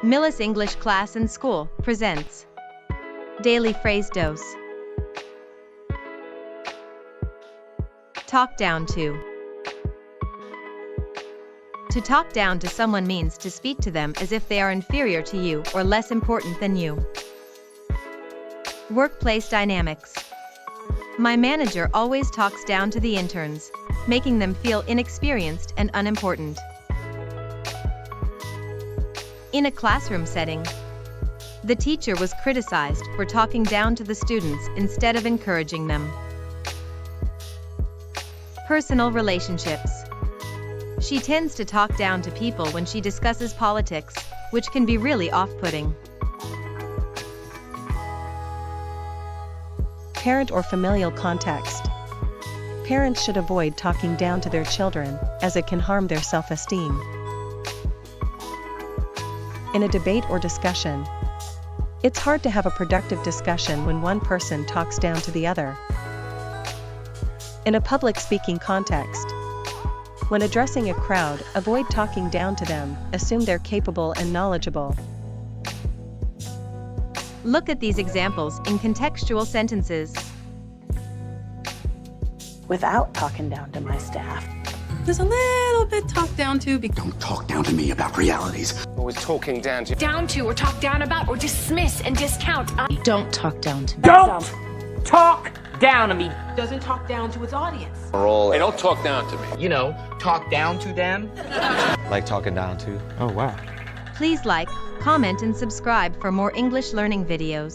Mila's English Class and School presents Daily Phrase Dose. Talk down to. To talk down to someone means to speak to them as if they are inferior to you or less important than you. Workplace dynamics. My manager always talks down to the interns, making them feel inexperienced and unimportant. In a classroom setting, the teacher was criticized for talking down to the students instead of encouraging them. Personal relationships. She tends to talk down to people when she discusses politics, which can be really off-putting. Parent or familial context. Parents should avoid talking down to their children, as it can harm their self-esteem. In a debate or discussion, it's hard to have a productive discussion when one person talks down to the other. In a public speaking context, when addressing a crowd, avoid talking down to them, assume they're capable and knowledgeable. Look at these examples in contextual sentences. Without talking down to my staff. There's a little bit talked down to. Don't talk down to me about realities. Always talking down to. Down to, or talk down about, or dismiss and discount. Don't talk down to me. Don't talk down to me. Doesn't talk down to its audience. Hey, don't talk down to me. You know, talk down to them. Like talking down to. Oh, wow. Please like, comment and subscribe for more English learning videos.